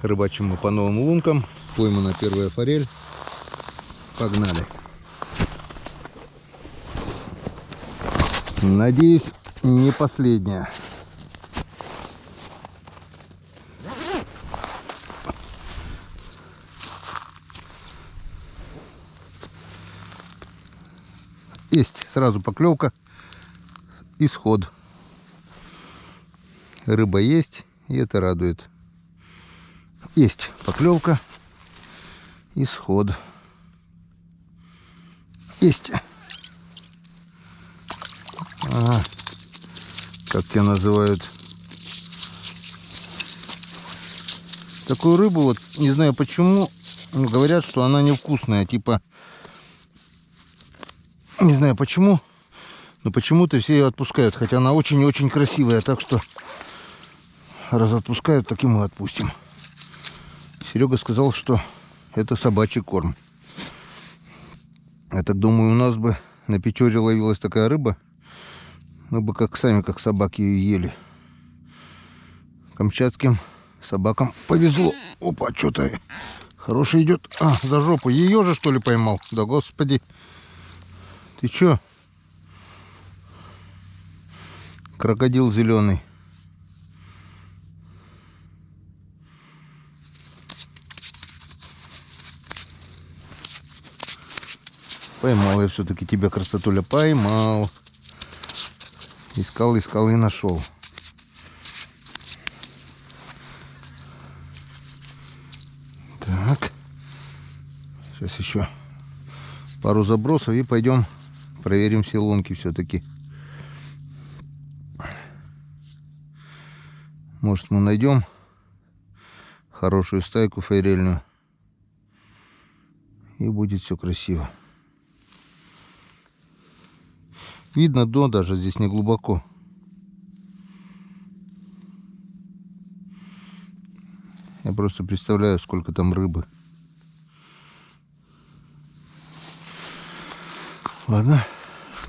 Рыбачим мы по новым лункам. Поймана первая форель. Погнали. Надеюсь, не последняя. Есть сразу поклевка, исход. Рыба есть, и это радует. Есть поклевка, исход. Есть. Ага. Как тебя называют? Такую рыбу, вот не знаю почему, но говорят, что она невкусная. Типа, не знаю почему, но почему-то все ее отпускают. Хотя она очень-очень красивая, так что раз отпускают, так и мы отпустим. Серега сказал, что это собачий корм. Я так думаю, у нас бы на Печоре ловилась такая рыба, мы бы сами, как собаки, ее ели. Камчатским собакам повезло. Опа, что-то хороший идет. А, за жопу. Ее же, что ли, поймал? Да господи. Ты чё? Крокодил зеленый. Поймал я все-таки тебя, красотуля, поймал. Искал, искал и нашел. Так. Сейчас еще пару забросов и пойдем проверим все лунки все-таки. Может, мы найдем хорошую стайку форельную. И будет все красиво. Видно дно, даже здесь не глубоко. Я просто представляю, сколько там рыбы. Ладно,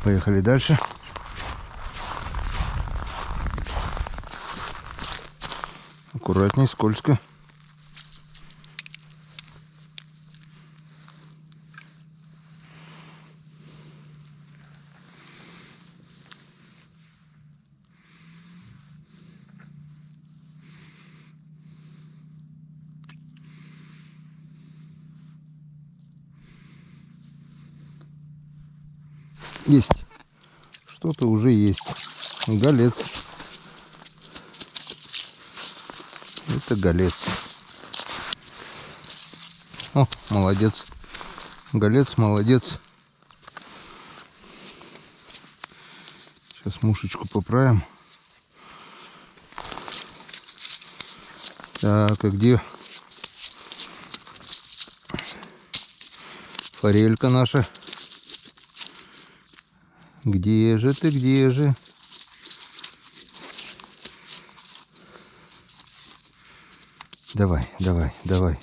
поехали дальше. Аккуратней, скользко. Есть. Что-то уже есть. Голец. Это голец. О, молодец. Голец, молодец. Сейчас мушечку поправим. Так, а где форелька наша? Где же ты, где же? Давай, давай, давай.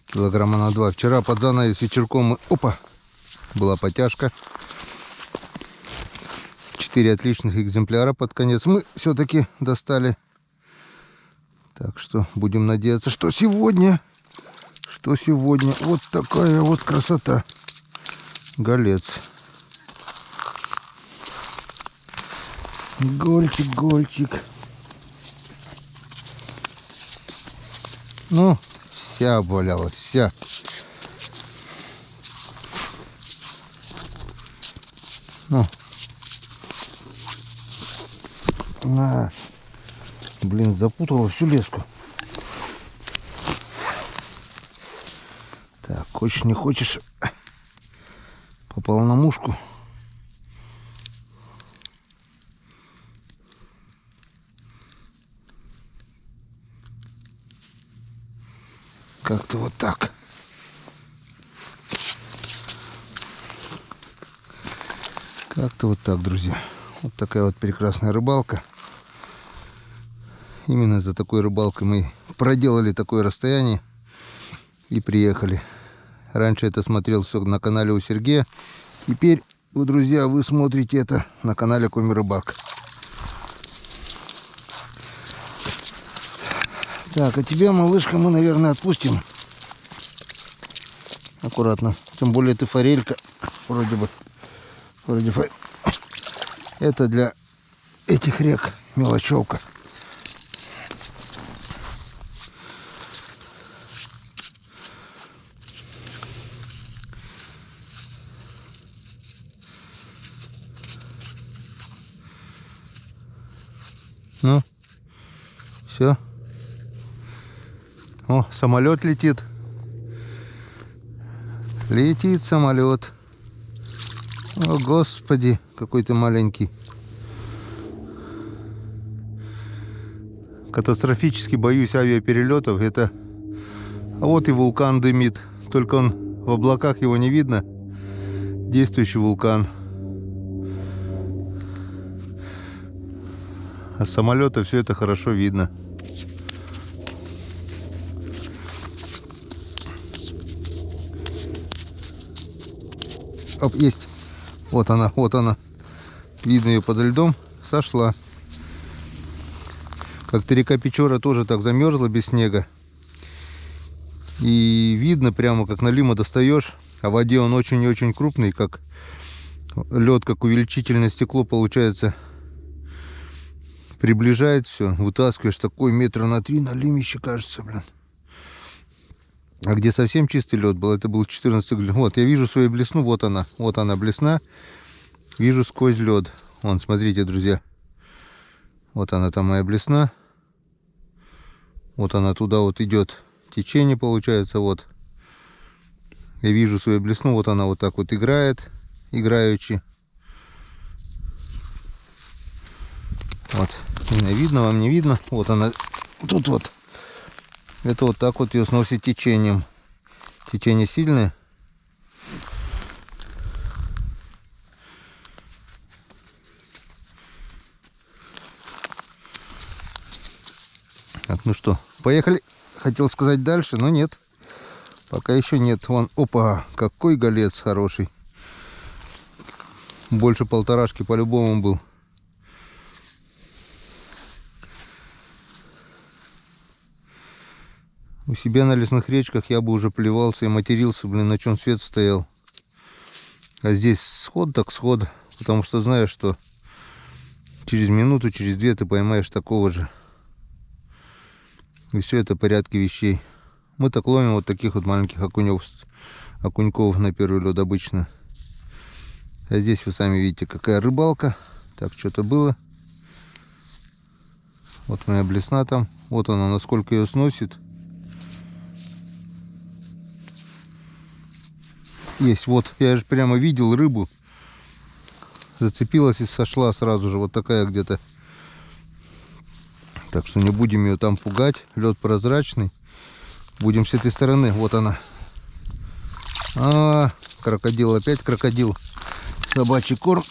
Килограмма на 2. Вчера под занавес вечерком мы... Опа! Была потяжка. 4 отличных экземпляра под конец мы все-таки достали. Так что будем надеяться, что сегодня... Вот такая вот красота. Голец. Гольчик, гольчик. Ну, вся обвалялась, вся. Ну. На. Блин, запутала всю леску. Так, хочешь не хочешь, попала на мушку. Как-то вот так. Как-то вот так, друзья. Вот такая вот прекрасная рыбалка. Именно за такой рыбалкой мы проделали такое расстояние и приехали. Раньше это смотрел все на канале у Сергея. Теперь, друзья, вы смотрите это на канале Коми Рыбак. Так, а тебя, малышка, мы, наверное, отпустим. Аккуратно. Тем более ты форелька. Вроде бы. Это для этих рек мелочевка. Ну, все. О, самолет летит. Летит самолет. О, Господи, какой ты маленький. Катастрофически боюсь авиаперелетов. Это... А вот и вулкан дымит. Только он в облаках, его не видно. Действующий вулкан. А с самолета все это хорошо видно. Оп, есть. Вот она, вот она. Видно ее подо льдом. Сошла. Как-то река Печора тоже так замерзла без снега. И видно прямо, как налима достаешь. А в воде он очень и очень крупный, как лед, как увеличительное стекло получается. Приближает все, вытаскиваешь такой метра на 3 на лимище, кажется, блин. А где совсем чистый лед был, это был 14 глубин. Вот, я вижу свою блесну, вот она блесна. Вижу сквозь лед. Вон, смотрите, друзья. Вот она там моя блесна. Вот она туда вот идет. Течение получается, вот. Я вижу свою блесну, вот она вот так вот играет, играючи. Вот, видно, вам не видно. Вот она, тут вот. Это вот так вот ее сносит течением. Течение сильное. Так, ну что, поехали. Хотел сказать дальше, но нет. Пока еще нет. Вон, опа, какой голец хороший. Больше полторашки по-любому был. У себя на лесных речках я бы уже плевался и матерился, блин, на чем свет стоял. А здесь сход так сход, потому что знаешь, что через минуту, через две ты поймаешь такого же. И все это в порядке вещей. Мы так ловим вот таких вот маленьких окуньков на первый лед обычно. А здесь вы сами видите, какая рыбалка. Так, что-то было. Вот моя блесна там. Вот она, насколько ее сносит. Есть, вот, я же прямо видел рыбу. Зацепилась и сошла сразу же. Вот такая где-то. Так что не будем ее там пугать. Лед прозрачный. Будем с этой стороны. Вот она. А, крокодил, опять крокодил. Собачий корм.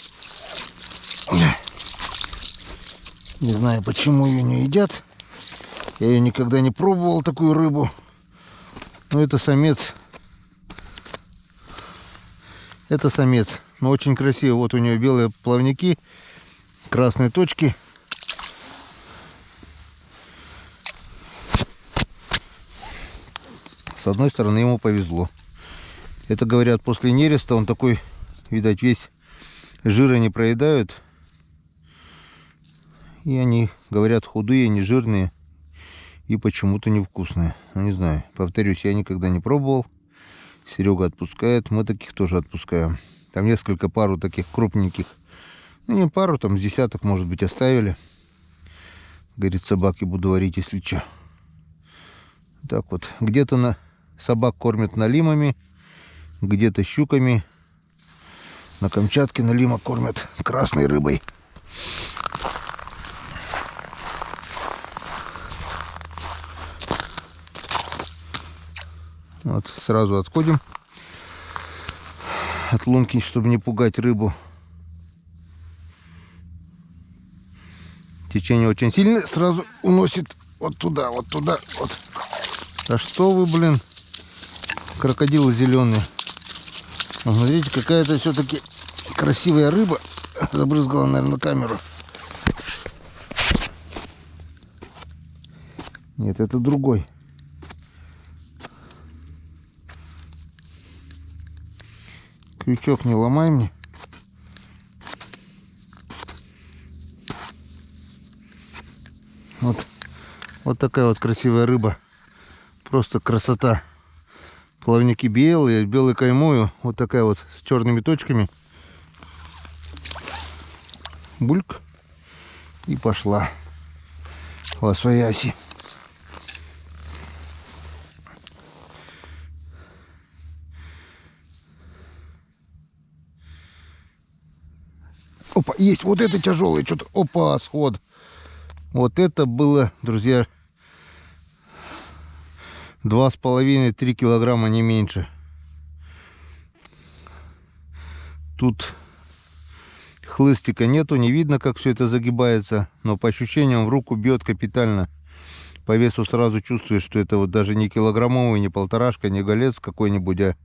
Не знаю, почему ее не едят. Я ее никогда не пробовал, такую рыбу. Но это самец. Это самец. Но очень красиво. Вот у нее белые плавники. Красные точки. С одной стороны, ему повезло. Это, говорят, после нереста он такой, видать, весь жир они проедают. И они, говорят, худые, не жирные. И почему-то невкусные. Ну, не знаю. Повторюсь, я никогда не пробовал. Серега отпускает. Мы таких тоже отпускаем. Там несколько пару таких крупненьких. Ну, не пару, там с десяток, может быть, оставили. Говорит, собаки буду варить, если что. Так вот. Где-то собак кормят налимами. Где-то щуками. На Камчатке налима кормят красной рыбой. Вот, сразу отходим от лунки, чтобы не пугать рыбу. Течение очень сильное, сразу уносит вот туда, вот туда, вот. А что вы, блин, крокодилы зеленые. Смотрите, какая-то все-таки красивая рыба. Забрызгала, наверное, камеру. Нет, это другой. Крючок не ломай мне. Вот такая вот красивая рыба. Просто красота. Плавники белые, белой каймою. Вот такая вот с черными точками. Бульк. И пошла во свояси. Опа, есть. Вот это тяжелый. Что-то. Опа, сход. Вот это было, друзья, 2,5-3 килограмма, не меньше. Тут хлыстика нету, не видно, как все это загибается, но по ощущениям в руку бьет капитально. По весу сразу чувствуешь, что это вот даже не килограммовый, не полторашка, не голец какой-нибудь, а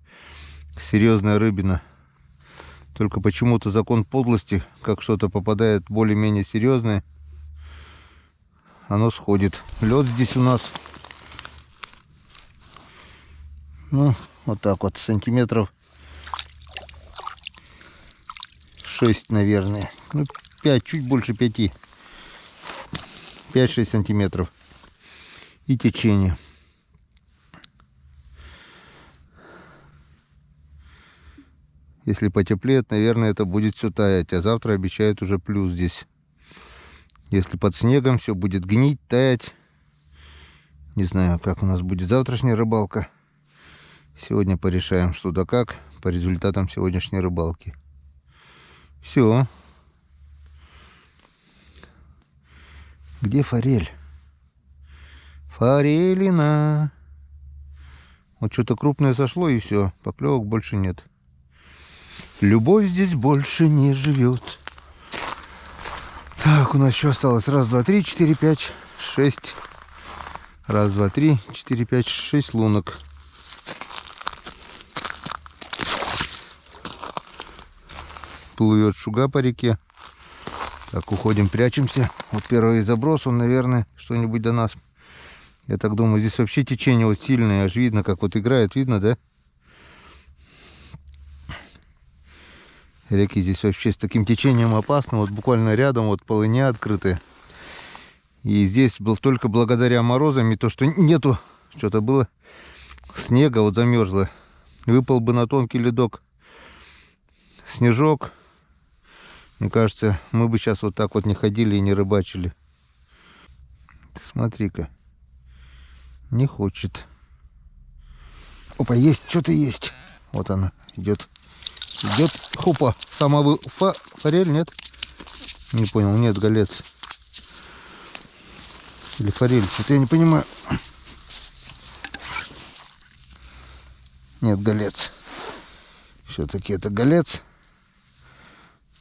серьезная рыбина. Только почему-то закон подлости, как что-то попадает более-менее серьезное, оно сходит. Лед здесь у нас, ну, вот так вот, сантиметров 6, наверное. Ну, 5, чуть больше 5. 5-6 сантиметров. И течение. Если потеплеет, наверное, это будет все таять. А завтра обещают уже плюс здесь. Если под снегом все будет гнить, таять. Не знаю, как у нас будет завтрашняя рыбалка. Сегодня порешаем, что да как, по результатам сегодняшней рыбалки. Все. Где форель? Форелина. Вот что-то крупное сошло, и все. Поклевок больше нет. Любовь здесь больше не живет. Так, у нас еще осталось 1, 2, 3, 4, 5, 6. 1, 2, 3, 4, 5, 6 лунок. Плывет шуга по реке. Так, уходим, прячемся. Вот первый заброс, он, наверное, что-нибудь до нас. Я так думаю, здесь вообще течение вот сильное. Аж видно, как вот играет. Видно, да? Реки здесь вообще с таким течением опасны. Вот буквально рядом вот полыня открытая. И здесь был только благодаря морозам и то, что нету, что-то было, снега вот замерзло. Выпал бы на тонкий ледок снежок. Мне кажется, мы бы сейчас вот так вот не ходили и не рыбачили. Смотри-ка. Не хочет. Опа, есть, что-то есть. Вот она идет. Идет. Хопа. Самая форель, нет? Не понял, нет, голец. Или форель, что-то я не понимаю. Нет, голец. Все-таки это голец.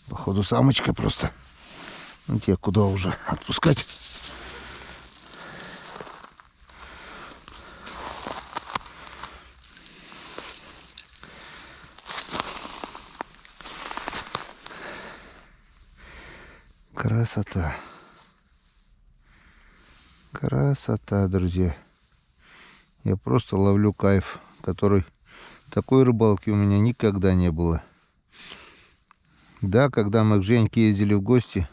Походу самочка просто. Ну тебе куда уже отпускать? Красота. Красота, друзья. Я просто ловлю кайф, который такой рыбалки у меня никогда не было. Да, когда мы к Женьке ездили в гости,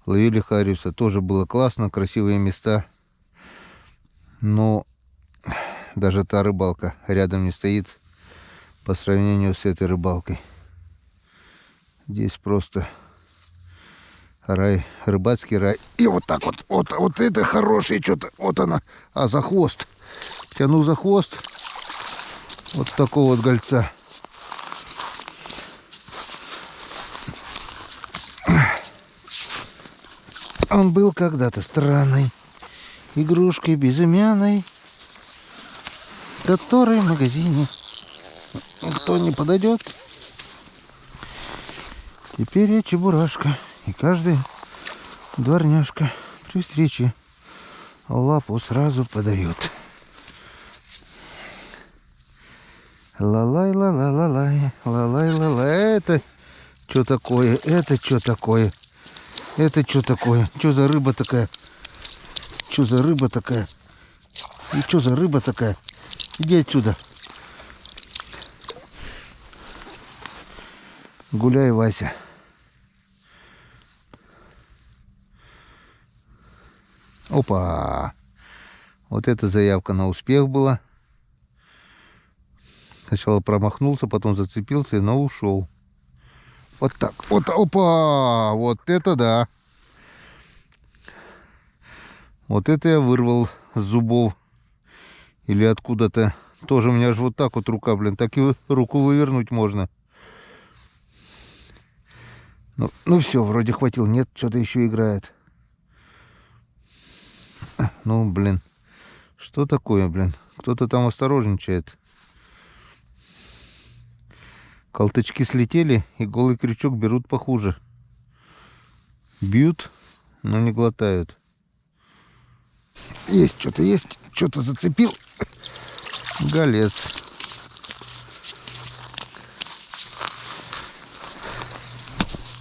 ловили хариуса, тоже было классно, красивые места. Но даже та рыбалка рядом не стоит по сравнению с этой рыбалкой. Здесь просто рай, рыбацкий рай. И вот так вот, вот это хорошее что-то, вот она, а за хвост. Тяну за хвост вот такого вот гольца. Он был когда-то странной игрушкой безымянной, которой в магазине никто не подойдет. Теперь я чебурашка, и каждый дворняжка при встрече лапу сразу подает. Ла-лай, ла-ла-ла-лай, ла-лай-ла-лай. Это что такое? Это что такое? Это что такое? Что за рыба такая? Что за рыба такая? И что за рыба такая? Иди отсюда. Гуляй, Вася. Опа! Вот это заявка на успех была. Сначала промахнулся, потом зацепился, но ушел. Вот так. Вот, опа! Вот это да! Вот это я вырвал с зубов. Или откуда-то. Тоже у меня же вот так вот рука, блин. Так и руку вывернуть можно. Ну все, вроде хватил. Нет, что-то еще играет. Ну, блин. Что такое, блин? Кто-то там осторожничает. Колтычки слетели, и голый крючок берут похуже. Бьют, но не глотают. Есть, что-то зацепил. Голец.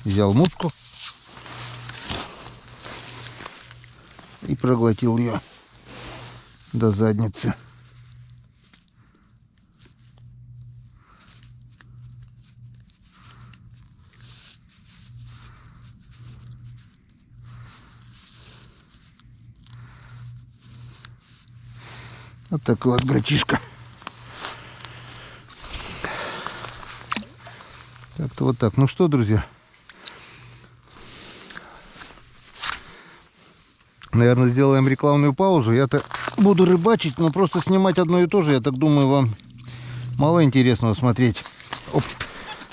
Взял мушку и проглотил ее до задницы. Вот такой вот грачишка. Так-то вот так. Ну что, друзья, наверное, сделаем рекламную паузу. Я-то буду рыбачить, но просто снимать одно и то же, я так думаю, вам мало интересного смотреть. Оп.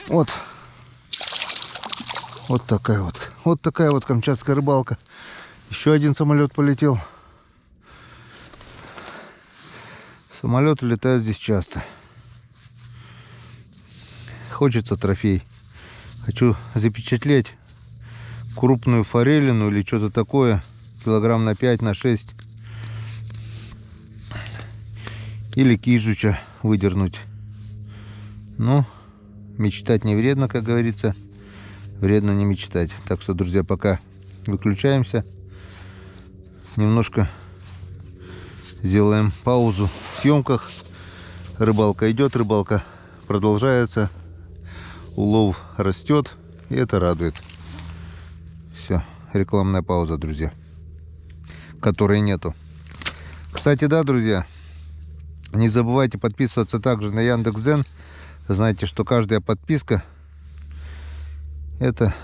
Вот. Вот такая вот. Вот такая вот камчатская рыбалка. Еще один самолет полетел. Самолеты летают здесь часто. Хочется трофей. Хочу запечатлеть крупную форелину или что-то такое. Килограмм на 5, на 6. Или кижуча выдернуть. Но мечтать не вредно, как говорится. Вредно не мечтать. Так что, друзья, пока выключаемся. Немножко сделаем паузу в съемках. Рыбалка идет, рыбалка продолжается. Улов растет. И это радует. Все. Рекламная пауза, друзья. Которой нету. Кстати, да, друзья. Не забывайте подписываться также на Яндекс.Дзен. Знаете, что каждая подписка это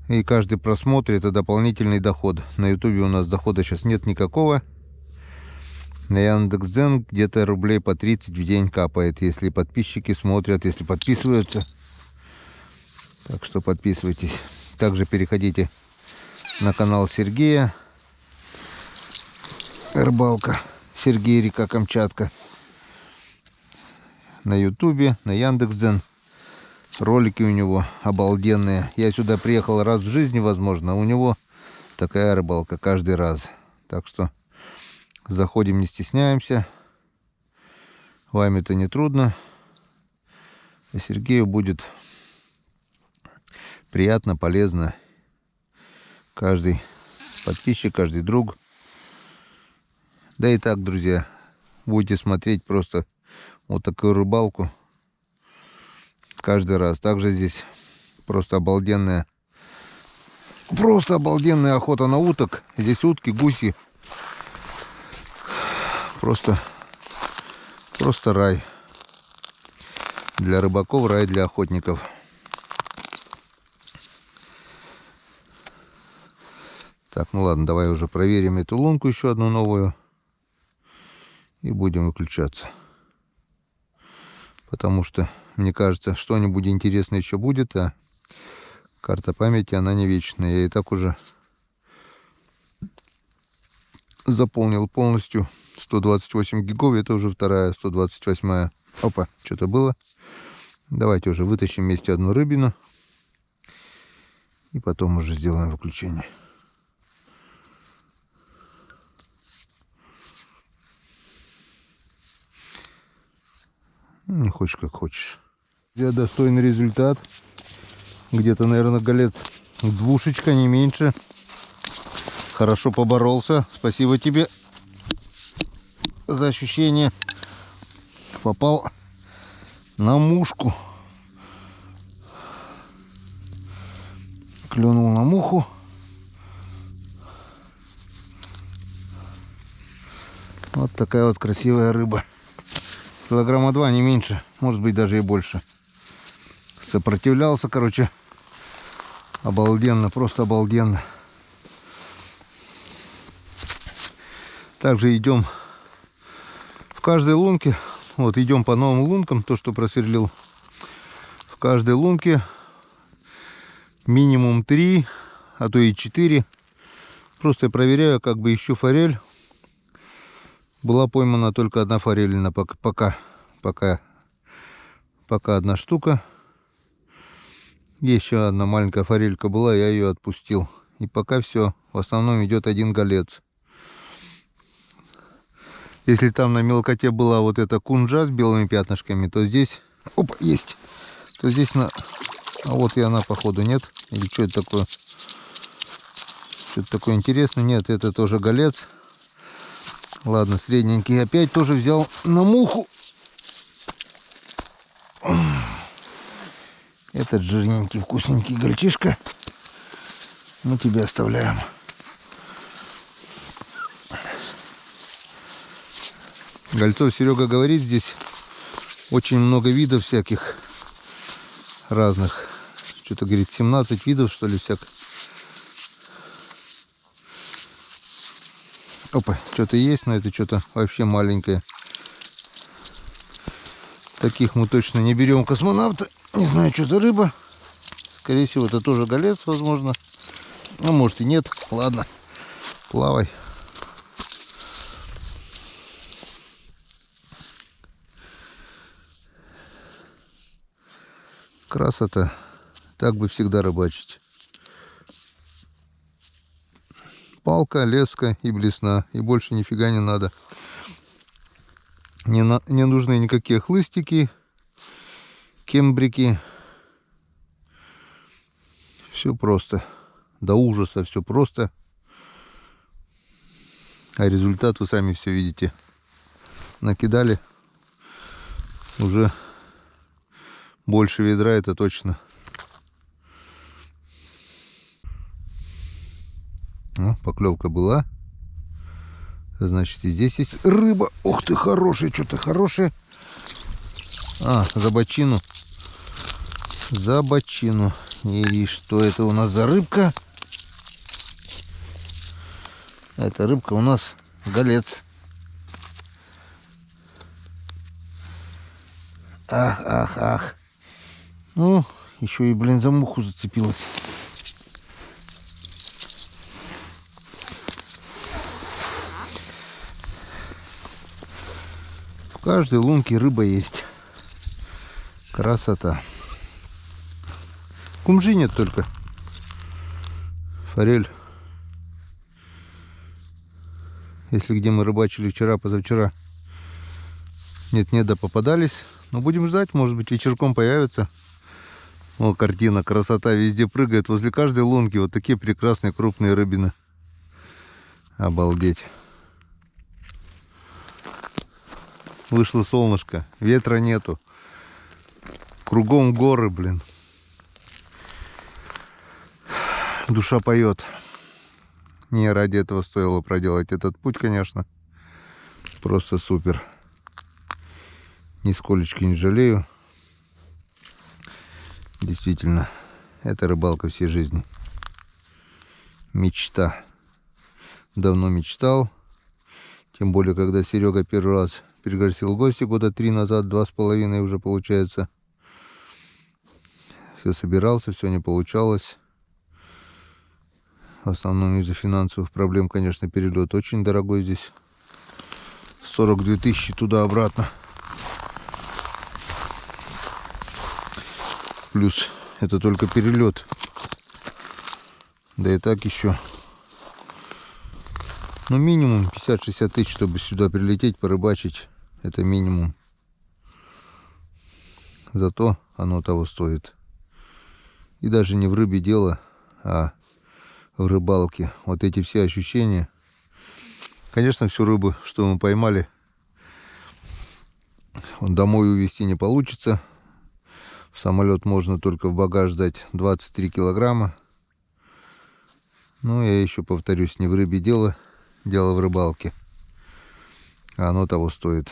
и каждый просмотр это дополнительный доход. На Ютубе у нас дохода сейчас нет никакого. На Яндекс.Дзен где-то рублей по 30 в день капает, если подписчики смотрят, если подписываются. Так что подписывайтесь. Также переходите на канал Сергея. Рыбалка. Сергей, река Камчатка. На Ютубе, на Яндекс.Дзен. Ролики у него обалденные. Я сюда приехал раз в жизни, возможно. У него такая рыбалка каждый раз. Так что заходим, не стесняемся. Вам это не трудно. А Сергею будет приятно, полезно. Каждый подписчик, каждый друг. Да и так, друзья, будете смотреть просто вот такую рыбалку каждый раз. Также здесь просто обалденная охота на уток. Здесь утки, гуси. Просто рай. Для рыбаков, рай для охотников. Так, ну ладно, давай уже проверим эту лунку, еще одну новую. И будем выключаться. Потому что, мне кажется, что-нибудь интересное еще будет, а карта памяти, она не вечная. Я и так уже заполнил полностью 128 гигов. Это уже вторая 128-я. Опа, что-то было. Давайте уже вытащим вместе одну рыбину. И потом уже сделаем выключение. Не хочешь, как хочешь. Достойный результат. Где-то, наверное, голец двушечка, не меньше. Хорошо поборолся. Спасибо тебе. за ощущение? Попал на мушку. Клюнул на муху. Вот такая вот красивая рыба. Килограмма 2, не меньше. Может быть, даже и больше. Сопротивлялся, короче. Обалденно, просто обалденно. Также идем в каждой лунке. Вот идем по новым лункам, то, что просверлил. В каждой лунке минимум 3, а то и 4. Просто проверяю, как бы ищу форель. Была поймана только одна форелина, пока одна штука. Еще одна маленькая форелька была, я ее отпустил. И пока все, в основном идет один голец. Если там на мелкоте была вот эта кунжа с белыми пятнышками, то здесь... Опа, есть! То здесь на... А вот и она, походу, нет? Или что это такое? Что-то такое интересное. Нет, это тоже голец. Ладно, средненький. Опять тоже взял на муху. Этот жирненький, вкусненький гольчишка. Мы тебе оставляем. Гольцов, Серега говорит, здесь очень много видов всяких разных. Что-то, говорит, 17 видов, что ли, всяких. Опа, что-то есть, но это что-то вообще маленькое. Таких мы точно не берем космонавта. Не знаю, что за рыба. Скорее всего, это тоже голец, возможно. А может и нет. Ладно, плавай. Красота. Так бы всегда рыбачить. Палка, леска и блесна. И больше нифига не надо. Не нужны никакие хлыстики, кембрики. Все просто. До ужаса все просто. А результат вы сами все видите. Накидали уже больше ведра, это точно. О, поклевка была. Значит, и здесь есть рыба. Ух ты, хорошая, что-то хорошее. А, за бочину. За бочину. И что это у нас за рыбка? Это рыбка у нас голец. Ах, ах, ах. Ну, еще и, блин, за муху зацепилась. В каждой лунке рыба есть. Красота. Кумжи нет только. Форель. Если где мы рыбачили вчера, позавчера, нет-нет, да попадались. Но будем ждать, может быть, вечерком появится. О, картина, красота, везде прыгает. Возле каждой лунки вот такие прекрасные крупные рыбины. Обалдеть. Вышло солнышко, ветра нету. Кругом горы, блин. Душа поет. Не ради этого стоило проделать этот путь, конечно. Просто супер. Нисколечки не жалею. Действительно, это рыбалка всей жизни. Мечта. Давно мечтал. Тем более, когда Серега первый раз пригласил в гости года 3 назад, 2,5 уже получается. Все собирался, все не получалось. В основном из-за финансовых проблем, конечно, перелет очень дорогой здесь. 42 тысячи туда-обратно. Плюс это только перелет. Да и так еще. Ну, минимум 50-60 тысяч, чтобы сюда прилететь, порыбачить. Это минимум. Зато оно того стоит. И даже не в рыбе дело, а в рыбалке. Вот эти все ощущения. Конечно, всю рыбу, что мы поймали, Домой увезти не получится. В самолет можно только в багаж дать 23 килограмма. Ну, я еще повторюсь, не в рыбе дело, дело в рыбалке. А оно того стоит.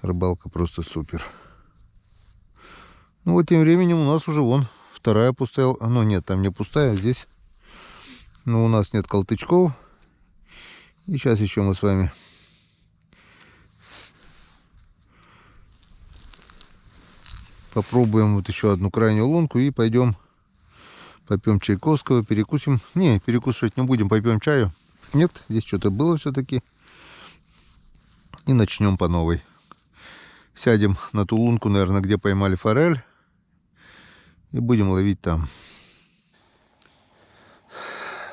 Рыбалка просто супер. Ну вот тем временем у нас уже вон вторая пустая. Ну нет, там не пустая, а здесь. Но у нас нет колтычков. И сейчас еще мы с вами попробуем вот еще одну крайнюю лунку и пойдем попьем чайковского, перекусим. Не, перекусывать не будем, попьем чаю. Нет, здесь что-то было все-таки. И начнем по новой. Сядем на ту лунку, наверное, где поймали форель. И будем ловить там.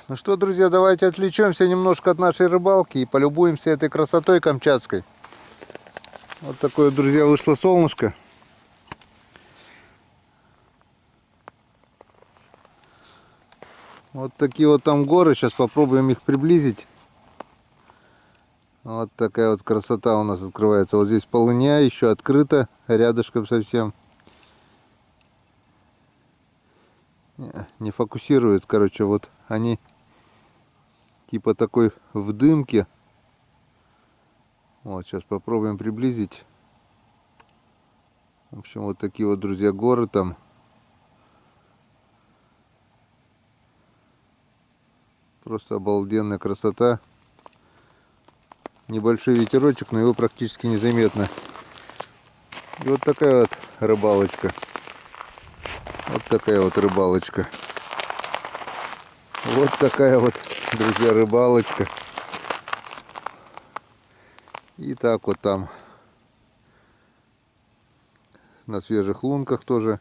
Ну что, друзья, давайте отвлечемся немножко от нашей рыбалки и полюбуемся этой красотой камчатской. Вот такое, друзья, вышло солнышко. Вот такие вот там горы. Сейчас попробуем их приблизить. Вот такая вот красота у нас открывается. Вот здесь полыня еще открыта, рядышком совсем. Не фокусирует, короче, вот они типа такой в дымке. Вот, сейчас попробуем приблизить. В общем, вот такие вот, друзья, горы там. Просто обалденная красота. Небольшой ветерочек, но его практически незаметно. И вот такая вот рыбалочка. Вот такая вот рыбалочка. Вот такая вот, друзья, рыбалочка. И так вот там на свежих лунках тоже.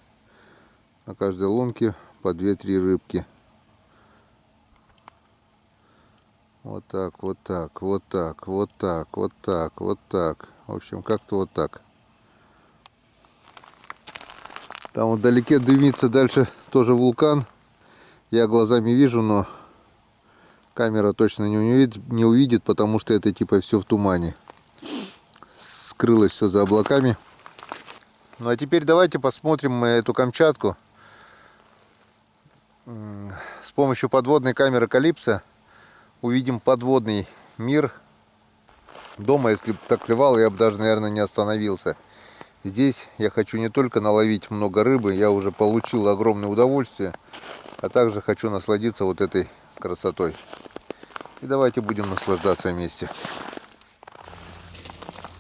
На каждой лунке по 2-3 рыбки. Вот так, вот так, вот так, вот так, вот так, вот так. В общем, как-то вот так. Там вдалеке дымится дальше тоже вулкан. Я глазами вижу, но камера точно не увидит, потому что это типа все в тумане. Скрылось все за облаками. Ну а теперь давайте посмотрим эту Камчатку с помощью подводной камеры Калипсо. Увидим подводный мир. Дома, если бы так клевал, я бы даже, наверное, не остановился. Здесь я хочу не только наловить много рыбы, я уже получил огромное удовольствие, а также хочу насладиться вот этой красотой. И давайте будем наслаждаться вместе.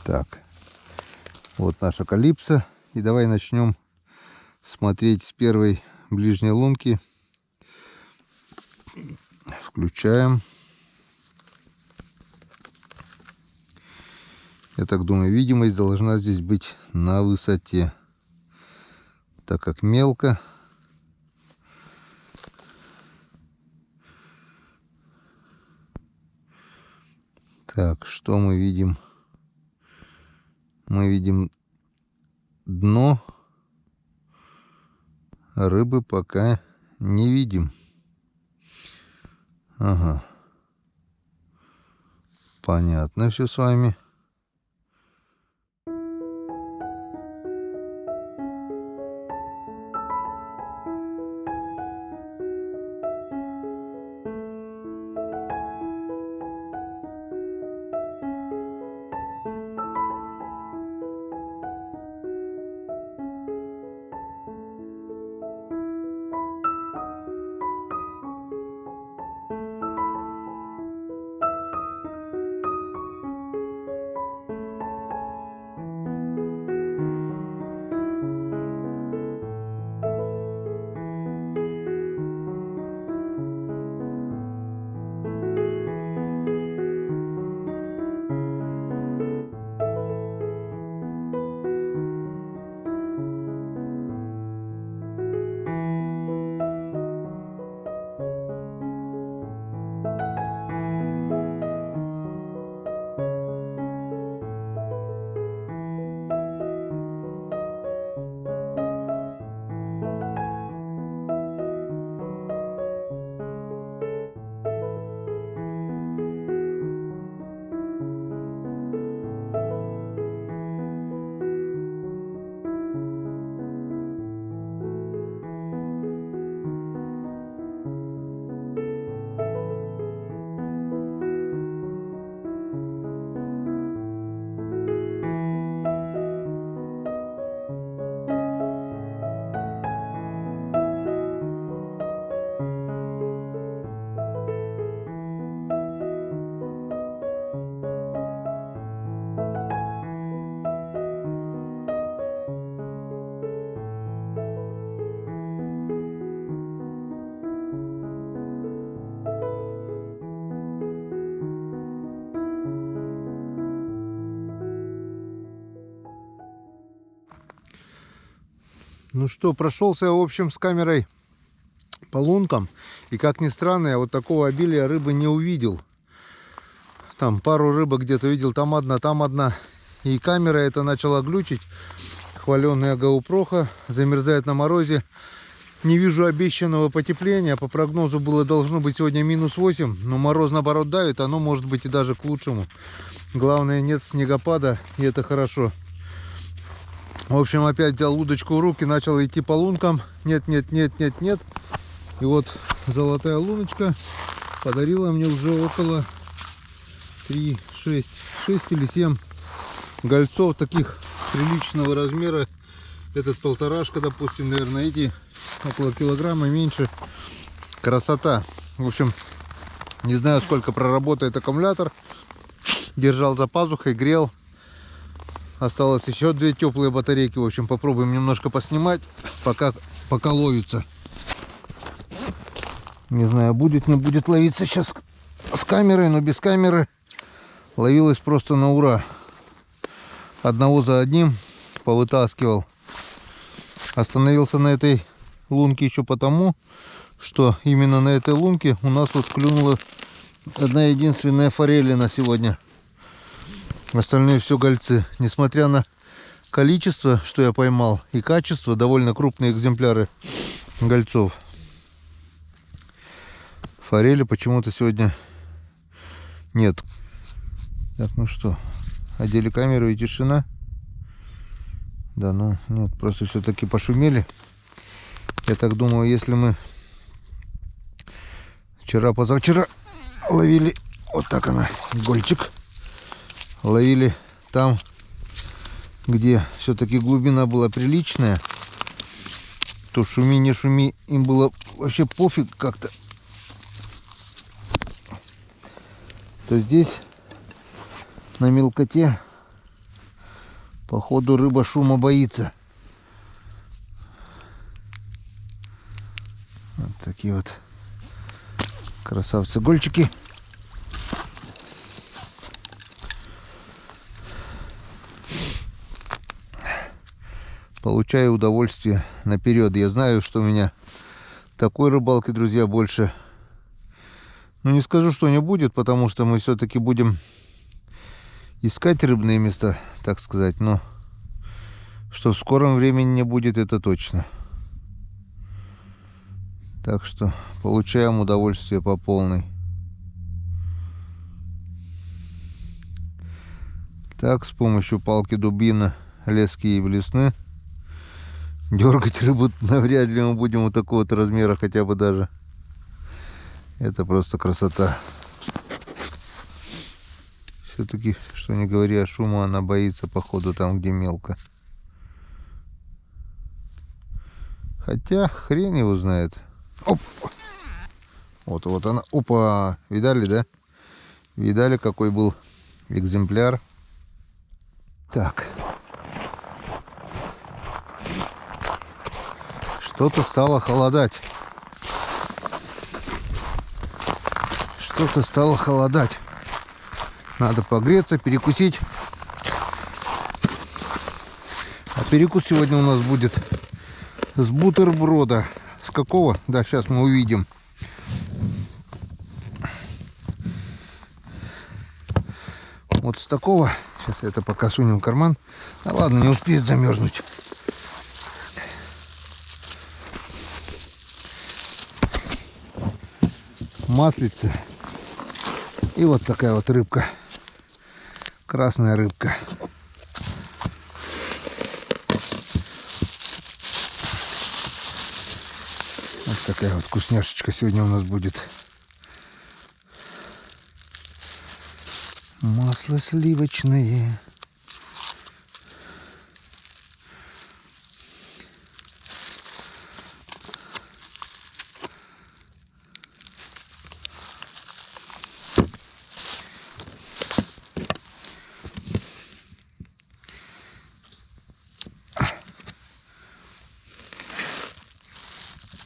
Так, вот наша Калипсо. И давай начнем смотреть с первой ближней лунки. Включаем. Я так думаю, видимость должна здесь быть на высоте, так как мелко. Так, что мы видим? Мы видим дно. Рыбы пока не видим. Ага. Понятно все с вами. Ну что, прошелся, в общем, с камерой по лункам. И как ни странно, я вот такого обилия рыбы не увидел. Там пару рыбок где-то видел, там одна. И камера это начала глючить. Хваленая GoPro замерзает на морозе. Не вижу обещанного потепления. По прогнозу должно быть сегодня -8. Но мороз наоборот давит. Оно может быть и даже к лучшему. Главное, нет снегопада. И это хорошо. В общем, опять взял удочку в руки. Начал идти по лункам. Нет. И вот золотая луночка подарила мне уже около 6 или 7 гольцов таких приличного размера. Этот полторашка, допустим, наверное, эти около килограмма, меньше. Красота. В общем, не знаю, сколько проработает аккумулятор. Держал за пазухой, грел. Осталось еще 2 теплые батарейки. В общем, попробуем немножко поснимать, пока ловится. Не знаю, будет, не будет ловиться сейчас с камерой, но без камеры ловилось просто на ура. Одного за одним повытаскивал. Остановился на этой лунке еще потому, что именно на этой лунке у нас вот клюнула одна единственная форелина сегодня. Остальные все гольцы. Несмотря на количество, что я поймал, и качество, довольно крупные экземпляры гольцов. Форели почему-то сегодня нет. Так, ну что, одели камеру и тишина. Да, ну нет, просто все-таки пошумели. Я так думаю, если мы позавчера ловили, вот так она, гольчик, ловили там, где все-таки глубина была приличная, то шуми, не шуми, им было вообще пофиг как-то. То здесь на мелкоте походу рыба шума боится. Вот такие вот красавцы гольчики. Получаю удовольствие наперед. Я знаю, что у меня такой рыбалки, друзья, больше, ну, не скажу, что не будет, потому что мы все-таки будем искать рыбные места, так сказать, но что в скором времени не будет, это точно. Так что получаем удовольствие по полной. Так, с помощью палки дубина, лески и блесны дергать рыбу навряд ли мы будем вот такого вот размера, хотя бы даже. Это просто красота. Все-таки, что не говори о шуме, она боится, походу, там, где мелко. Хотя, хрен его знает. Оп! Вот она. Опа! Видали, да? Видали, какой был экземпляр? Так. Что-то стало холодать. Что-то стало холодать. Надо погреться, перекусить. А перекус сегодня у нас будет с бутерброда. С какого? Да, сейчас мы увидим. Вот с такого. Сейчас я это пока сунем в карман. А ладно, не успеет замерзнуть. Маслица. И вот такая вот рыбка. Красная рыбка. Вот такая вот вкусняшечка сегодня у нас будет. Масло сливочное.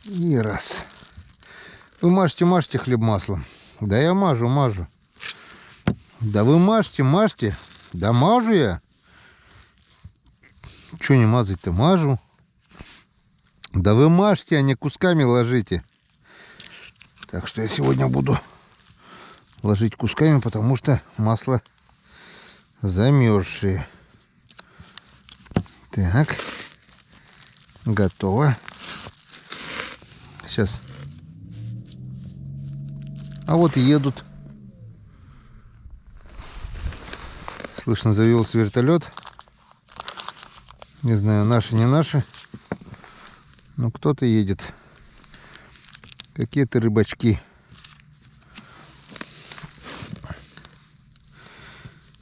И раз. Вы мажьте хлеб маслом. Да я мажу. Да вы мажьте. Да мажу я. Че не мазать-то? Мажу. Да вы мажьте, а не кусками ложите. Так что я сегодня буду ложить кусками, потому что масло замерзшее. Так. Готово. Сейчас. А вот и едут. Слышно, завелся вертолет. Не знаю, наши, не наши. Но кто-то едет. Какие-то рыбачки.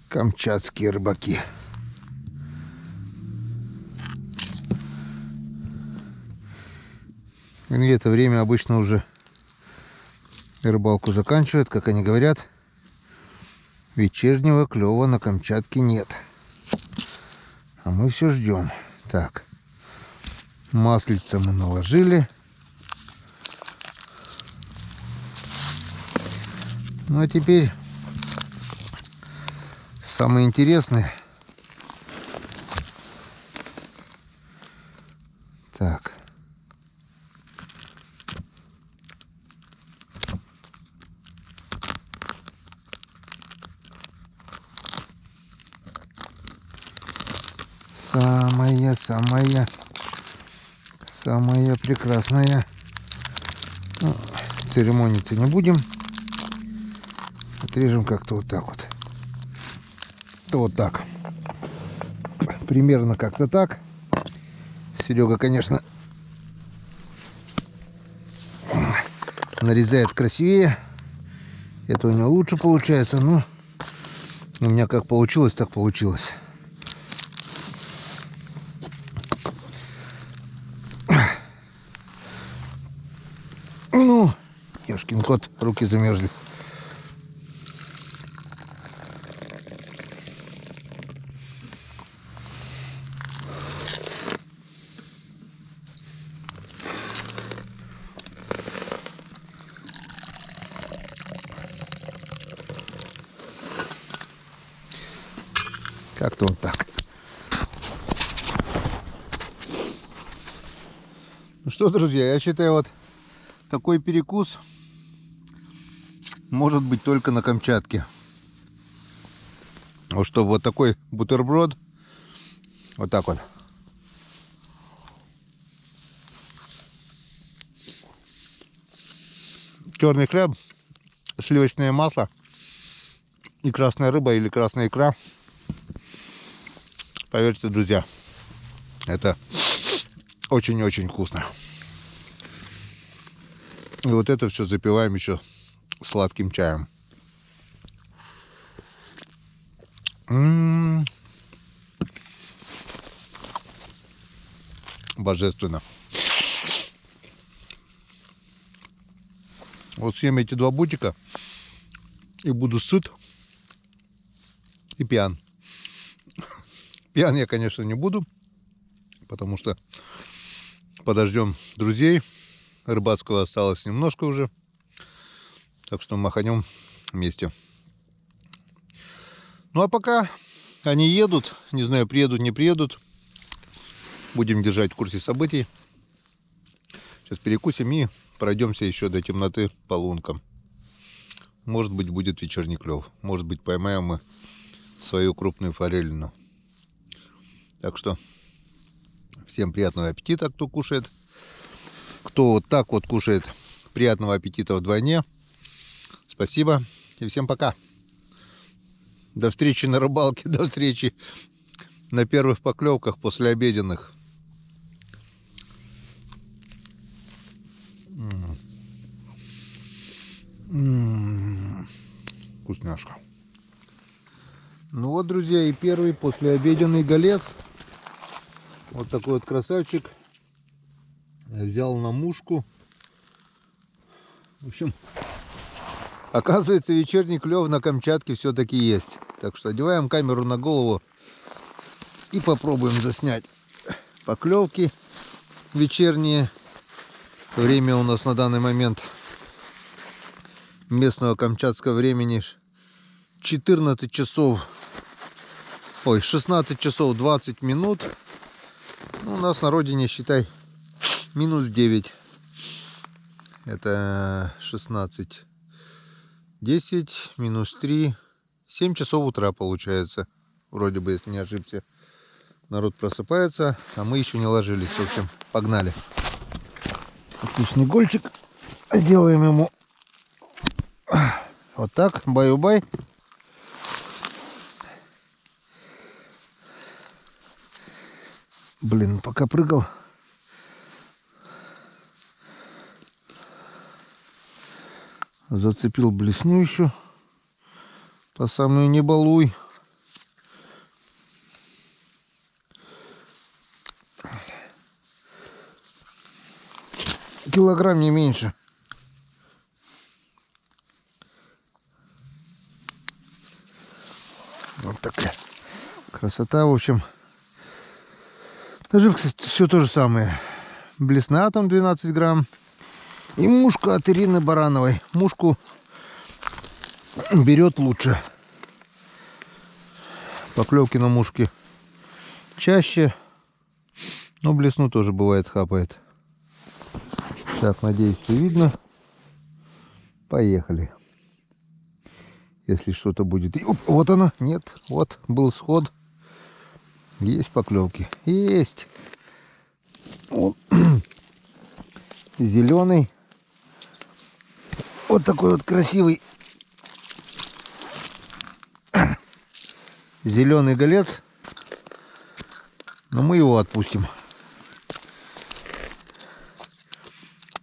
Камчатские рыбаки. Они в это время обычно уже рыбалку заканчивают, как они говорят. Вечернего клёва на Камчатке нет. А мы все ждем. Так. Маслица мы наложили. Ну а теперь самое интересное. Так. Самая прекрасная. Ну, церемониться не будем. Отрежем как-то вот так вот. Вот так. Примерно как-то так. Серега, конечно, нарезает красивее. Это у него лучше получается, но у меня как получилось, так получилось. Ну, ёшкин кот, руки замерзли. Как-то вот так. Ну что, друзья, я считаю, вот такой перекус может быть только на Камчатке. Вот чтобы вот такой бутерброд, вот так вот. Черный хлеб, сливочное масло и красная рыба или красная икра. Поверьте, друзья, это очень-очень вкусно. И вот это все запиваем еще сладким чаем. Божественно. Вот съем эти 2 бутика и буду сыт и пьян. Пьян я, конечно, не буду, потому что подождем друзей. Рыбацкого осталось немножко уже, так что маханем вместе. Ну а пока они едут, не знаю, приедут, не приедут, будем держать в курсе событий. Сейчас перекусим и пройдемся еще до темноты по лункам. Может быть, будет вечерний клев, может быть, поймаем мы свою крупную форелину. Так что всем приятного аппетита, кто кушает. Кто вот так вот кушает, приятного аппетита вдвойне. Спасибо и всем пока. До встречи на рыбалке, до встречи на первых поклевках после обеденных. Вкусняшка. Ну вот, друзья, и первый послеобеденный голец. Вот такой вот красавчик. Я взял на мушку. В общем, оказывается, вечерний клев на Камчатке все-таки есть. Так что одеваем камеру на голову и попробуем заснять поклевки вечерние. Время у нас на данный момент местного камчатского времени 14 часов, 16 часов 20 минут. Ну, у нас на родине, считай, Минус 9. Это 16. 10 минус 3. 7 часов утра получается. Вроде бы, если не ошибся. Народ просыпается, а мы еще не ложились. В общем, погнали. Отличный гольчик. Сделаем ему вот так. Баю-бай. Блин, пока прыгал. Зацепил блесню еще. По самую не балуй. Килограмм не меньше. Вот такая красота, в общем. Наживка, кстати, все то же самое. Блесна там 12 грамм. И мушка от Ирины Барановой. Мушку берет лучше. Поклевки на мушке чаще. Но блесну тоже бывает хапает. Так, надеюсь, все видно. Поехали. Если что-то будет. Оп, вот оно. Нет. Вот был сход. Есть поклевки. Есть. Вот. Зеленый. Вот такой вот красивый зеленый голец. Но мы его отпустим.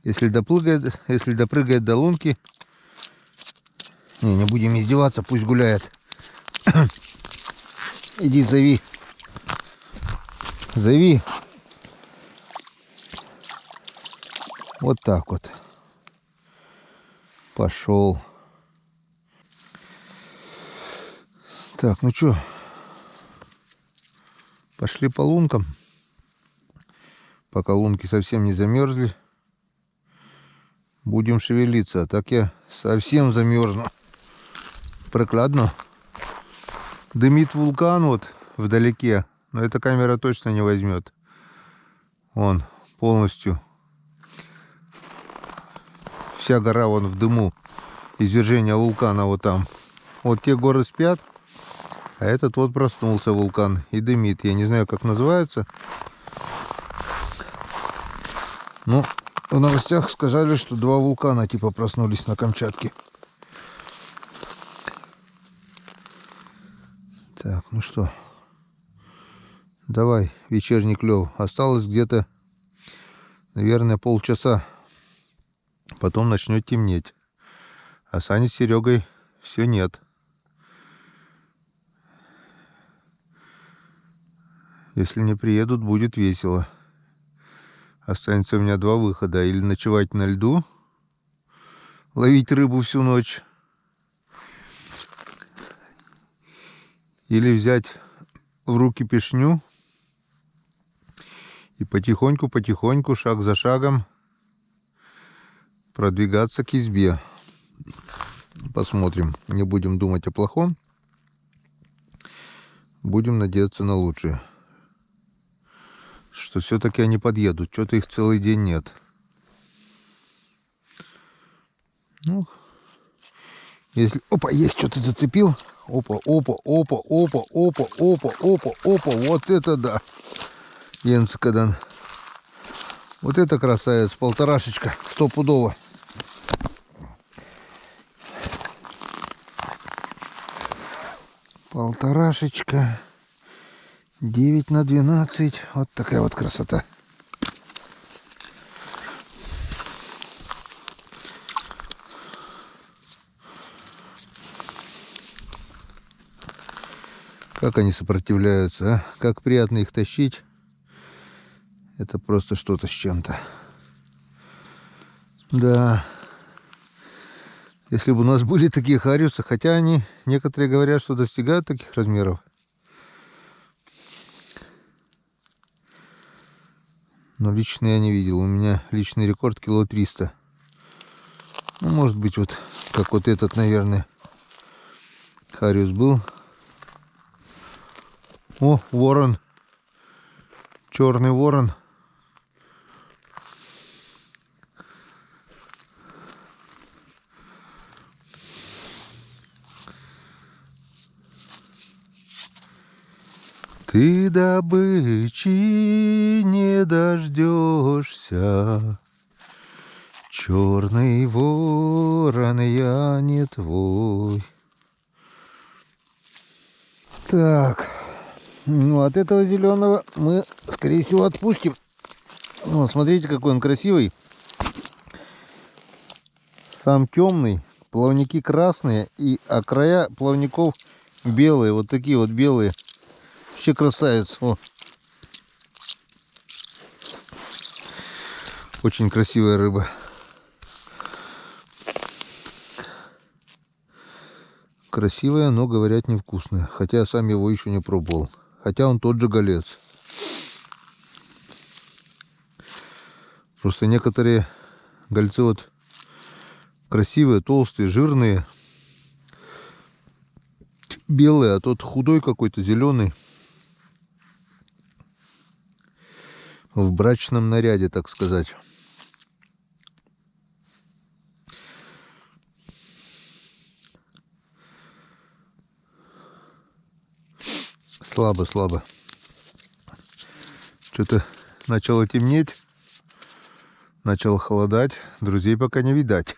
Если допрыгает до лунки. Не будем издеваться, пусть гуляет. Иди, зови. Зови. Вот так вот. Пошел. Так, ну что? Пошли по лункам. Пока лунки совсем не замерзли. Будем шевелиться. А так я совсем замерзну. Прикладно. Дымит вулкан вот вдалеке. Но эта камера точно не возьмет. Он полностью. Вся гора вон в дыму. Извержение вулкана вот там. Вот те горы спят. А этот вот проснулся вулкан и дымит. Я не знаю, как называется. Ну, в новостях сказали, что 2 вулкана типа проснулись на Камчатке. Так, ну что. Давай, вечерний клев. Осталось где-то, наверное, полчаса. Потом начнет темнеть. А Сани с Серегой все нет. Если не приедут, будет весело. Останется у меня 2 выхода. Или ночевать на льду, ловить рыбу всю ночь. Или взять в руки пешню и потихоньку, шаг за шагом продвигаться к избе. Посмотрим. Не будем думать о плохом. Будем надеяться на лучшее. Что все-таки они подъедут. Что-то их целый день нет. Ну, если... Опа, есть, что-то зацепил. Опа. Вот это да. Енцкадан. Вот это красавец. 1,5-шечка. Стопудово. Полторашечка. 9 на 12. Вот такая вот красота. Как они сопротивляются, а? Как приятно их тащить. Это просто что-то с чем-то. Да. Если бы у нас были такие хариусы, хотя они, некоторые говорят, что достигают таких размеров. Но лично я не видел. У меня личный рекорд кило 300. Ну, может быть, вот как вот этот, наверное, хариус был. О, ворон. Черный ворон. Ты добычи не дождешься, черный ворон, я не твой. Так, ну от этого зеленого мы, скорее всего, отпустим. Вот, смотрите, какой он красивый. Сам темный, плавники красные, а края плавников белые, вот такие вот белые. Вообще красавец. О. Очень красивая рыба. Красивая, но, говорят, невкусная. Хотя я сам его еще не пробовал. Хотя он тот же голец. Просто некоторые гольцы вот красивые, толстые, жирные, белые, а тот худой какой-то, зеленый. В брачном наряде, так сказать. Слабо. Что-то начало темнеть. Начало холодать. Друзей пока не видать.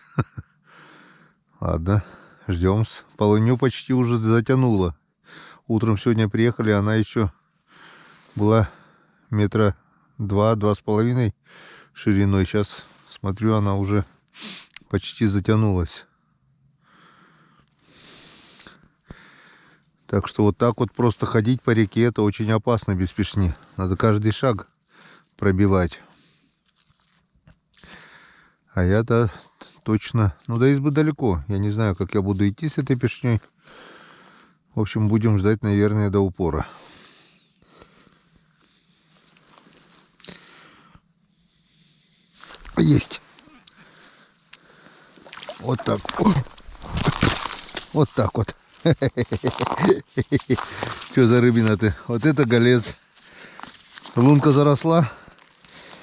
Ладно, ждем. Полынью почти уже затянуло. Утром сегодня приехали, она еще была метра 2-2,5 шириной. Сейчас смотрю, она уже почти затянулась. Так что вот так вот просто ходить по реке — это очень опасно без пешни. Надо каждый шаг пробивать. А я-то точно... Ну, до избы далеко. Я не знаю, как я буду идти с этой пешней. В общем, будем ждать, наверное, до упора. Есть. Вот так. Вот так вот. Что за рыбина ты? Вот это голец. Лунка заросла.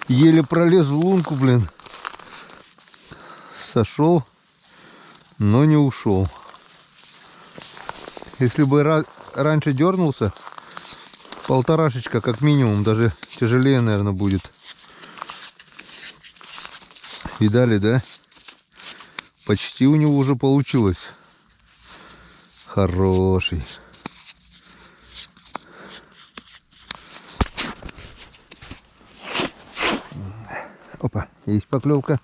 Еле пролез в лунку, блин. Сошел, но не ушел. Если бы раньше дернулся, полторашечка как минимум, даже тяжелее, наверное, будет. Видали, да? Почти у него уже получилось. Хороший. Опа, есть поклевка.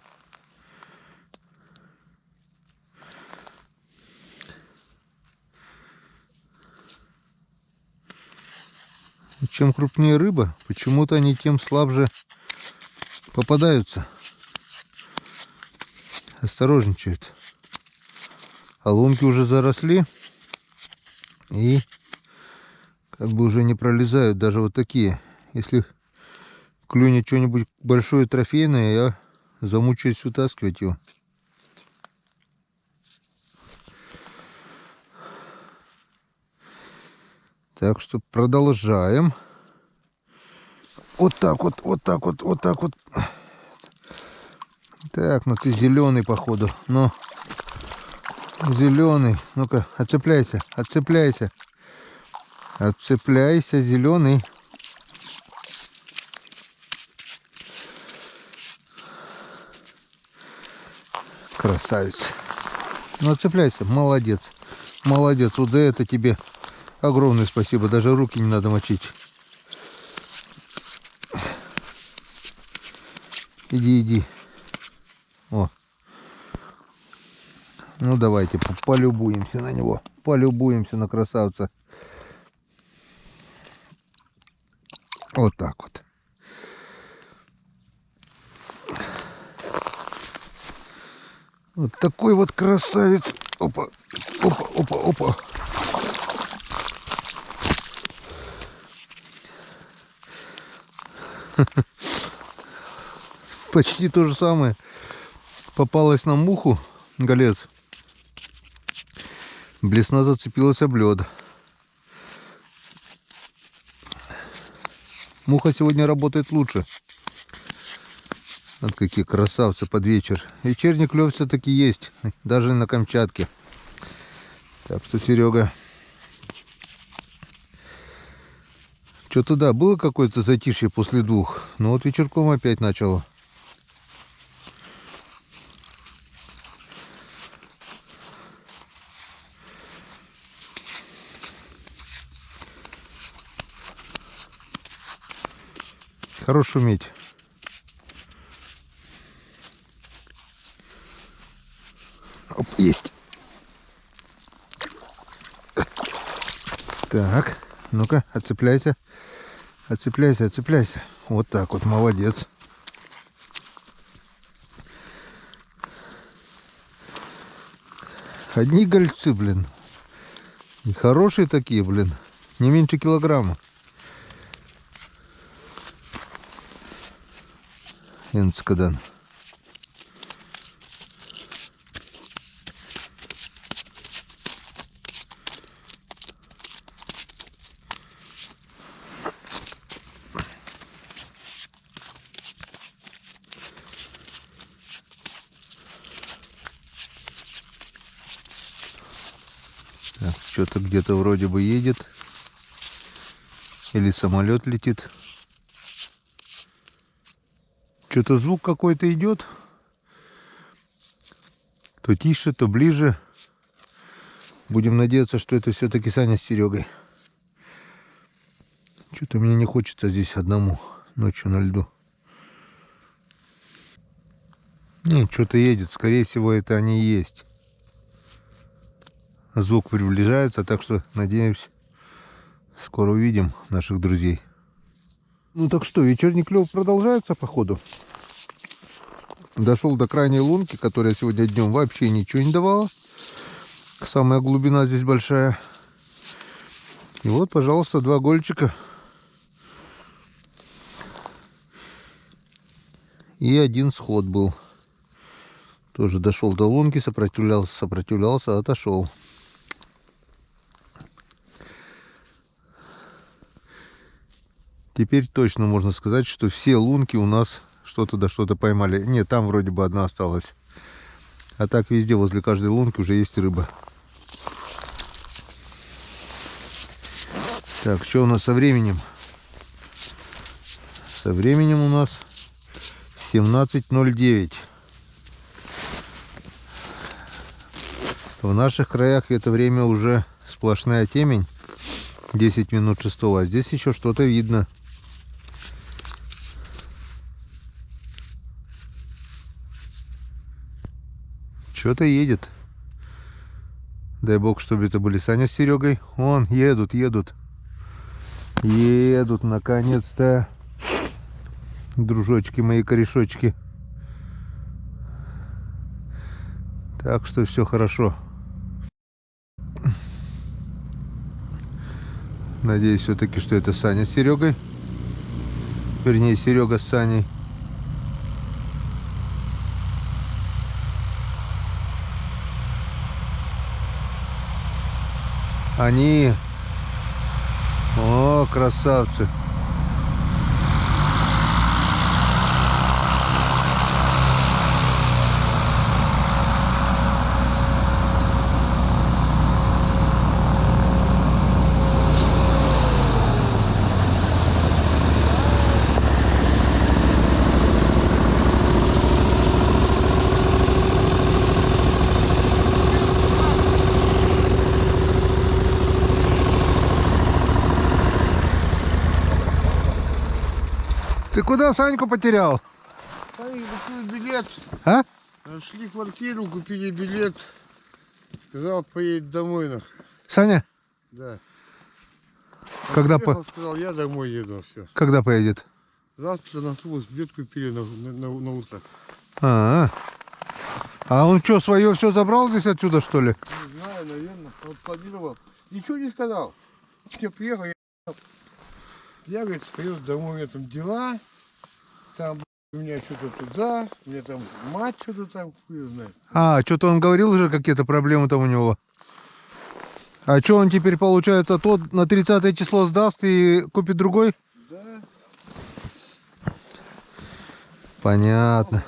Чем крупнее рыба, почему-то они тем слабже попадаются. Осторожничают. А лунки уже заросли и как бы уже не пролезают, даже вот такие. Если клюнет что-нибудь большое трофейное, я замучаюсь вытаскивать его. Так что продолжаем. Вот так вот, вот так вот, вот так вот. Так, ну ты зеленый, походу. Ну, зеленый. Ну-ка, отцепляйся, отцепляйся. Отцепляйся, зеленый. Красавец. Ну, отцепляйся, молодец. Молодец, вот за это тебе огромное спасибо. Даже руки не надо мочить. Иди, иди. О. Ну, давайте полюбуемся на него. Полюбуемся на красавца. Вот так вот. Вот такой вот красавец. Опа, опа, опа, опа. Почти то же самое. Попалась нам муху, голец. Блесна зацепилась об лед. Муха сегодня работает лучше. Вот какие красавцы под вечер. Вечерний клев все-таки есть, даже на Камчатке. Так что, Серега, Что-то да, было какое-то затишье после 2, но вот вечерком опять начало. Хорош шуметь. Оп, есть. Так, ну-ка, отцепляйся. Отцепляйся, отцепляйся. Вот так вот, молодец. Одни гольцы, блин. И хорошие такие, блин. Не меньше килограмма. Энцкадан. Так, что-то где-то вроде бы едет. Или самолет летит. Что-то звук какой-то идет. То тише, то ближе. Будем надеяться, что это все-таки Саня с Серегой. Что-то мне не хочется здесь одному ночью на льду. Нет, что-то едет. Скорее всего, это они и есть. Звук приближается, так что, надеюсь, скоро увидим наших друзей. Ну так что, вечерний клев продолжается, походу. Дошел до крайней лунки, которая сегодня днем вообще ничего не давала. Самая глубина здесь большая. И вот, пожалуйста, 2 гольчика. И 1 сход был. Тоже дошел до лунки, сопротивлялся, отошел. Теперь точно можно сказать, что все лунки у нас что-то да что-то поймали. Нет, там вроде бы одна осталась. А так везде возле каждой лунки уже есть рыба. Так, что у нас со временем? Со временем у нас 17:09. В наших краях это время уже сплошная темень. 10 минут 6. А здесь еще что-то видно. Что-то едет. Дай бог, чтобы это были Саня с Серегой. Вон, едут. Едут, наконец-то. Дружочки мои, корешочки. Так что все хорошо. Надеюсь все-таки, что это Саня с Серегой. Вернее, Серега с Саней. Они... О, красавцы. Ты куда Саньку потерял? Саня купил билет. А? Нашли квартиру, купили билет. Сказал, поедет домой. Саня? Да. Когда приехал, сказал, я домой еду. Все. Когда поедет? Завтра на автобус билет купили на утро. А он что, свое все забрал здесь отсюда, что ли? Не знаю, наверное. Он планировал. Ничего не сказал. Я приехал, я говорит, поеду домой, у меня там дела. Там у меня что-то туда, у меня там мать что-то там, хуй знает. А, что-то он говорил уже, какие-то проблемы там у него. А что он теперь, получается, тот на 30 число сдаст и купит другой? Да. Понятно.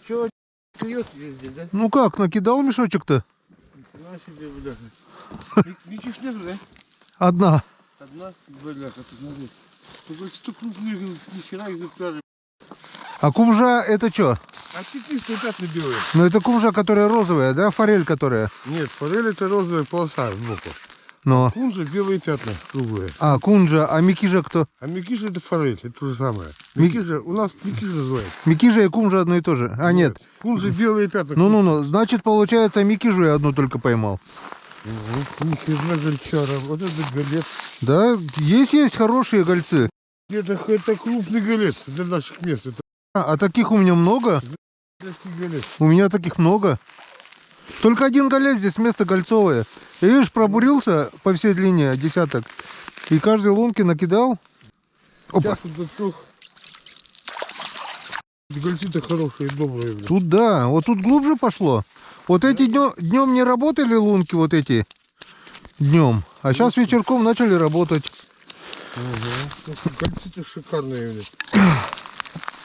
Че, клюет везде, да? Ну как, накидал мешочек-то? На себе, бля. Никаких нету, да? Одна. Одна голяка, ты смотри. Только что крупные, ни хера их запряли. А кумжа это что? А пятнистые пятна белые. Ну это кумжа, которая розовая, да? Форель которая? Нет, форель это розовая полоса сбоку. Но. Кунжа белые пятна круглые. А, кунжа, а микижа кто? А микиша это форель, это то же самое. Ми- Микиша, у нас микиша называют. Микижа и кумжа одно и то же. А, нет. Кунжа белые пятна. Ну-ну-ну, значит, получается, микижу я одну только поймал. Ни хрена гольчара, вот это голец. Да, есть хорошие гольцы. Это крупный голец для наших мест. Это А таких у меня много? детский голец. У меня таких много. Только один голец, здесь место гольцовое. И видишь, пробурился по всей длине десяток. И каждой лунки накидал. Опа. Сейчас вот тут гольцы-то хорошие, добрые. Блин. Тут да, вот тут глубже пошло. Вот эти днем не работали лунки, вот эти днем. А сейчас вечерком начали работать. Гольцы-то шикарные. Блин.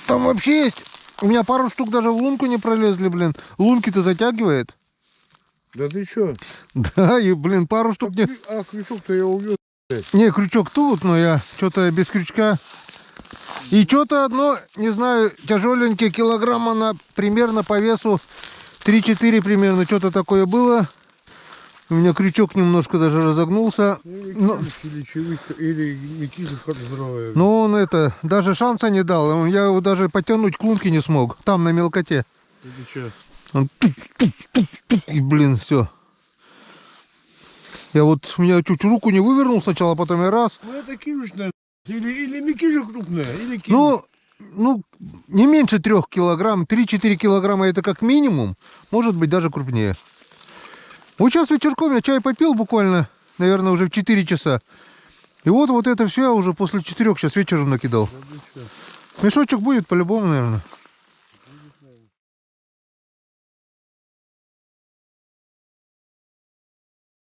Там вообще есть. У меня пару штук даже в лунку не пролезли, блин. Лунки-то затягивает. Да ты чё? Да, и, блин, пару штук не... А крючок-то я увез. Не, крючок тут, но я что-то без крючка. И что-то одно, не знаю, тяжеленькие, килограмма на примерно по весу 3-4 примерно, что-то такое было. У меня крючок немножко даже разогнулся. Или чевик, или микиша здоровая. Но он это, даже шанса не дал. Я его даже потянуть к лунке не смог. Там, на мелкоте. Или чё? Он и, блин, все. Я вот, у меня чуть руку не вывернул сначала, потом я раз. Ну это кишечная. Или микиша крупная, или киша. Ну, не меньше 3 килограмм. 3-4 килограмма это как минимум. Может быть, даже крупнее. Вот сейчас вечерком я чай попил буквально, наверное, уже в 4 часа. И вот это все я уже после 4 сейчас вечером накидал. Да ты чё? Мешочек будет по-любому, наверное.